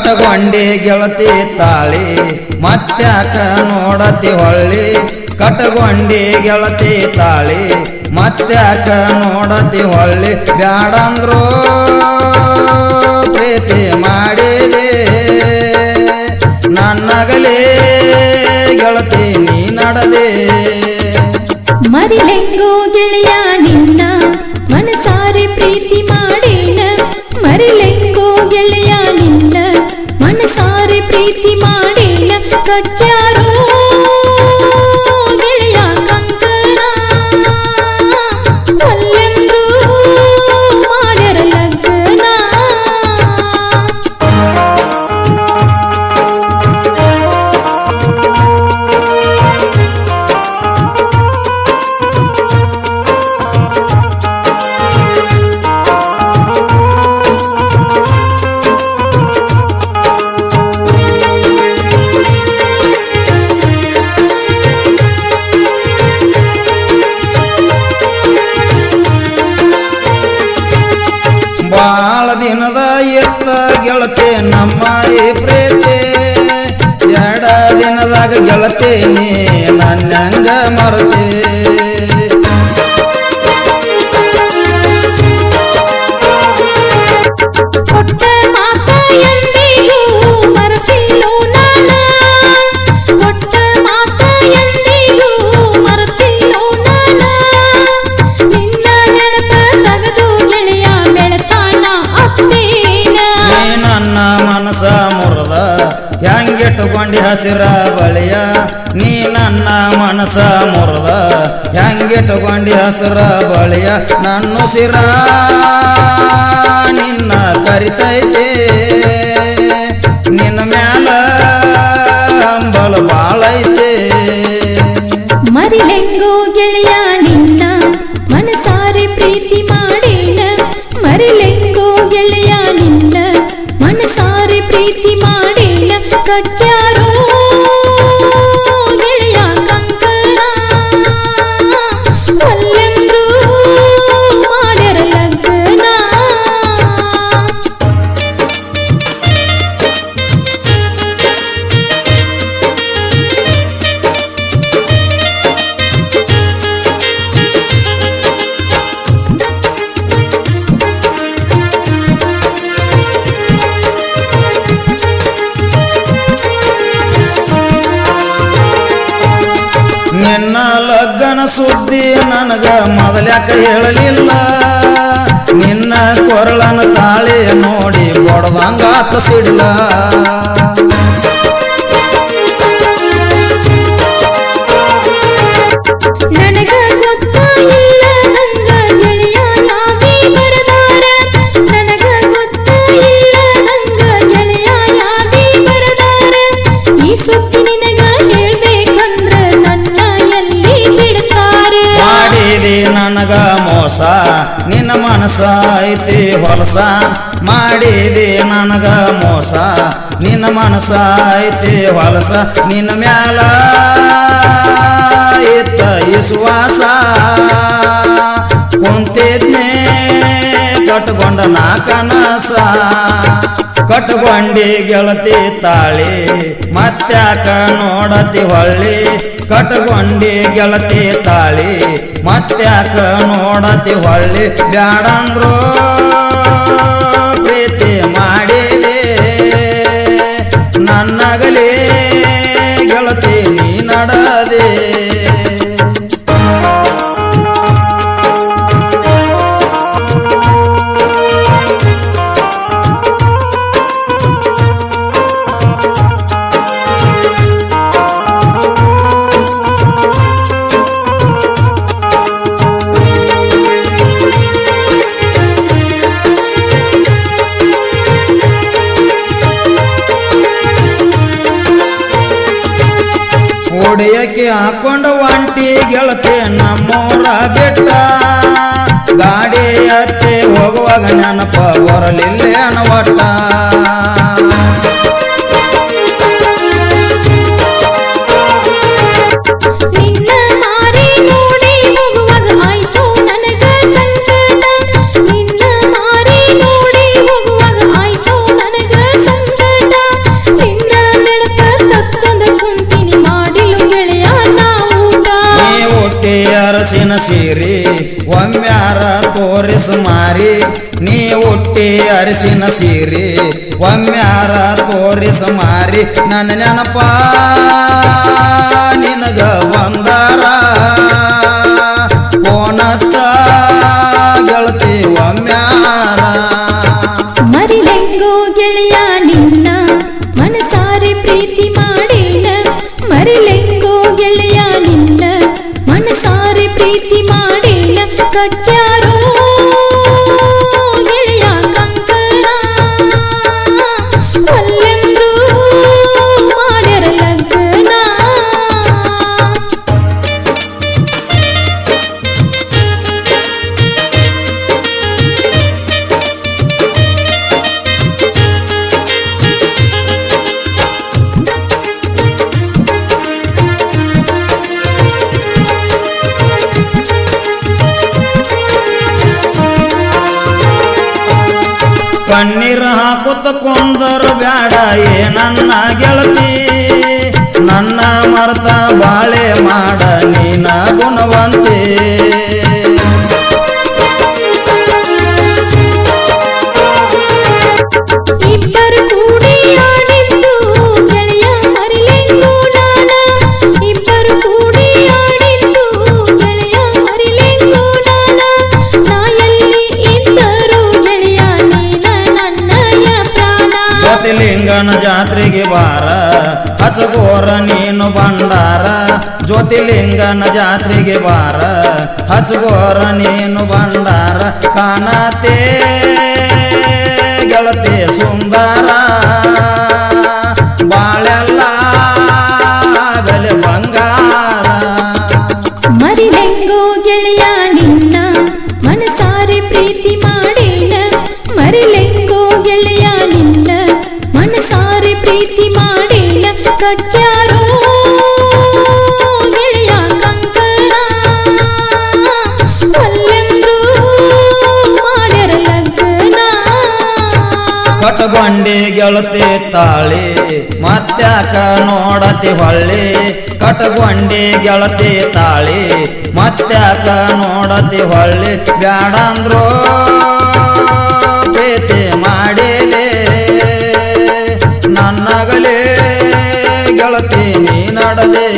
ಕಟಗೊಂಡಿ ಗೆಳತಿ ತಾಳಿ ಮತ್ತ್ಯಾಕ ನೋಡತಿ ಹೊಳ್ಳಿ ಕಟಗೊಂಡಿ ಗೆಳತಿ ತಾಳಿ ಮತ್ತ್ಯಾಕ ನೋಡತಿ ಹೊಳ್ಳಿ ಬ್ಯಾಡಂದ್ರು ಪ್ರೀತಿ ಮಾಡಿದೆ ನನ್ನಗಲೇ ಗೆಳತಿ ನೀ ನಡದೆ ಮರಿಲೆಂಗೋ ಗೆಳೆಯ ನಿನ್ನ ಮನಸಾರೆ ಪ್ರೀತಿ ಮಾಡೇನ ಮರಿಲೆಂಗೋ ಗೆಳೆಯ ನಿನ್ನ ಮನಸಾರೆ ಪ್ರೀತಿ ಮಾಡೇನ ಕಟ್ಟ್ಯಾರೋ ಗೆಳೆಯ ಕಂಕಣ ಅಲ್ಲೆಂದ್ರೂ ಮಾಡ್ಯಾರ ಲಗ್ನ ಬಾಳ ದಿನದ ಎತ್ತ ಗೆಳತಿ ನಮ್ಮ ಈ ಪ್ರೀತಿ ಎಡ ದಿನದಾಗ ಗೆಳತಿ ನೀ ನನ್ನಂಗ ಮರತೆ ಕೊಟ್ಟ ಮಾತ ಎಂದಿಗೂ ಮರೆತಿಲ್ಲೋ ನಾನ ಕೊಟ್ಟ ಮಾತ ಎಂದಿಗೂ ಮರೆತಿಲ್ಲೋ ನಾನ ನಿನ್ನ ನೆನಪ ತಗದು ಗೆಳೆಯ ಬೆಳತಾನ ಅತ್ತೇನ ನೀ ನನ್ನ ಮನಸ ಮುರದ ಹೆಂಗಿಟ್ಟುಕೊಂಡಿ ಹಸಿರ ಬಳಿಯ ನೀ ನನ್ನ ಮನಸ ಮುರದ ಹೆಂಗಿಟ್ಟುಕೊಂಡಿ ಹಸಿರ ಬಳಿಯ ನನ್ನ ಸಿರ ನಿನ್ನ ಕರಿತೈತೆ ನಿನ್ನ ಮ್ಯಾಲ ಹಂಬಲ ಬಾಳೈತೆ ಮರಿಲೆಂಗೋ ಗೆಳೆಯ ನಿನ್ನ ಮನಸಾರೆ ಪ್ರೀತಿ ಮಾಡೇನ ಮರಿಲೆಂಗೋ ಗೆಳೆಯ ನಿನ್ನ ಮನಸಾರೆ ಪ್ರೀತಿ ಮಾಡೇನ ಕಟ್ಟ್ಯಾರೋ ಗೆಳೆಯ ಕಂಕಣ ಅಲ್ಲೆಂದ್ರೂ ಮಾಡ್ಯಾರ ಲಗ್ನ ನಿನ್ನ ಲಗ್ನ ಸುದ್ದಿ ನನಗ ಮೊದಲ್ಯಾಕ ಹೇಳಲಿಲ್ಲ ನಿನ್ನ ಕೊರಳನ ತಾಳಿ ನೋಡಿ ಬಡದಂಗಾತ ಸಿಡಿಲ ನನಗ ಗೊತ್ತ ಇಲ್ಲ ನಂಗ ಗೆಳೆಯ ಯಾದಿ ಬರದಾರ ನನಗ ಗೊತ್ತ ಇಲ್ಲ ನಂಗ ಗೆಳೆಯ ಯಾದಿ ಬರದಾರ ಈ ಸುದ್ದಿ ನಿನಗ ಹೇಳ್ಬೇಕಂದ್ರ ನನ್ನ ಎಲ್ಲಿ ಬಿಡ್ತಾರ ಮಾಡಿದಿ ನನಗ ಮೋಸ ನಿನ್ನ ಮನಸ ಐತಿ ಹೊಲಸ ಮಾಡಿದಿ ನನಗ ಮೋಸ ನಿನ್ನ ಮನಸ ಐತಿ ಹೊಲಸ ನಿನ್ನ ಮ್ಯಾಲ ಇತ್ತ ವಿಶ್ವಾಸ ಕುಂತಿದ್ನೇ ಕಟ್ಕೊಂಡ ನಾ ಕನಸ ಕಟ್ಕೊಂಡಿ ಗೆಳತಿ ತಾಳಿ ಮತ್ತ್ಯಾಕ ನೋಡತಿ ಹೊಳ್ಳಿ ಕಟ್ಕೊಂಡಿ ಗೆಳತಿ ತಾಳಿ ಮತ್ತ್ಯಾಕ ನೋಡತಿ ಹೊಳ್ಳಿ ಬ್ಯಾಡಂದ್ರು ಪ್ರೀತಿ ಮಾಡಿದೆ ನನ್ನಗಲೇ ಗೆಳತಿ ನೀ ನಡದೆ ಒಡೆಯಕ್ಕೆ ಹಾಕೊಂಡ ಒಂಟಿ ಗೆಳತಿ ನಮ್ಮೂರ ಬೆಟ್ಟ ಗಾಡಿ ಹತ್ತಿ ಹೋಗುವಾಗ ನೆನಪ ಬರಲಿಲ್ಲೇನ ಒಟ್ಟ ನಿನ್ನ ಮಾರಿ ನೋಡಿ ಹೋಗುವಾಗ ಆಯ್ತು ನನಗ ಸಂಕಟ ನಿನ್ನ ಮಾರಿ ನೋಡಿ ಹೋಗುವಾಗ ಆಯ್ತು ನನಗ ಸಂಕಟ ಒಮ್ಮ್ಯಾರ ತೋರಿಸ ಮಾರಿ ನೀ ಹುಟ್ಟಿ ಅರಿಸಿನ ಸೀರಿ ಒಮ್ಮ್ಯಾರ ತೋರಿಸ ಮಾರಿ ನನ್ನ ನೆನಪ ನಿನಗ ಬಂದಾರ ಪೋನಚ್ಚ ಗೆಳತಿ ಒಮ್ಮ್ಯಾರ ಮರಿಲೆಂಗೋ ಗೆಳೆಯ ನಿನ್ನ ಮನಸಾರೆ ಪ್ರೀತಿ ಮಾಡೇನ ಮರಿಲೆಂಗೋ ಗೆಳೆಯ ನಿನ್ನ ಮನಸಾರೆ ಪ್ರೀತಿ ಮಾಡೇನ ಕಟ್ಟ್ಯಾರೋ ಗೆಳೆಯ ಕಂಕರ ಒಲ್ಲೆಂದ್ರು ಮಾಡ್ಯಾರ ಲಗ್ನ ಕಣ್ಣೀರು ಹಾಕುತ್ತ ಕೊಂದರು ಬ್ಯಾಡ ನನ್ನ ಗೆಳತಿ ನನ್ನ ಮರ್ತ ಬಾಳೆ ಮಾಡ ನೀನ ಗುಣವಂತೆ ಇಬ್ಬರು ಕೂಡಿ ಆಡಿದ್ದು ಗೆಳೆಯ ಮರಿಲೆಂಗೋ ನಾನ ಇಬ್ಬರು ಕೂಡಿ ಆಡಿದ್ದು ಗೆಳೆಯ ಮರಿಲೆಂಗೋ ನಾನ ನಾ ಎಲ್ಲಿ ಇದ್ದರು ಗೆಳೆಯ ನೀನ ನನ್ನಯ ಪ್ರಾಣ ಜ್ಯೋತಿಲಿಂಗನ ಜಾತ್ರೆಗೆ ಬಾರ ಹಚ್ಚಗೋರ ನೀನು ಬಂಡಾರ ಜ್ಯೋತಿಲಿಂಗನ ಜಾತ್ರೆಗೆ ಬಾರ ಹಚ್ಚಗೋರ ನೀನು ಬಂಡಾರ ಕಾಣತೆ ಗೆಳತಿ ಸುಂದರ ಬಾಳೆಲ್ಲ ಆಗಲಿ ಬಂಗಾರ ಮರಿಲೆಂಗೋ ಗೆಳೆಯ ನಿನ್ನ ಮನಸಾರೆ ಪ್ರೀತಿ ಮಾಡೇನ ಮರಿಲೆಂಗೋ ಗೆಳೆಯ ನಿನ್ನ ಮನಸಾರೆ ಪ್ರೀತಿ ಮಾಡೇನ ಕಟ್ಟ್ಯಾರೋ ಗೆಳೆಯ ಕಂಕರ ಒಲ್ಲೆಂದ್ರು ಮಾಡ್ಯಾರ ಲಗ್ನ ಕಟಗೊಂಡಿ ಗೆಳತಿ ತಾಳಿ ಮತ್ತ್ಯಾಕ ನೋಡತಿ ಹೊಳ್ಳಿ ಕಟಗೊಂಡಿ ಗೆಳತಿ ತಾಳಿ ಮತ್ತ್ಯಾಕ ನೋಡತಿ ಹೊಳ್ಳಿ ಬ್ಯಾಡಂದ್ರು ಪ್ರೀತಿ ಮಾಡಿದೆ ನನ್ನಗಲೇ ಗೆಳತಿ ನೀ ನಡದೆ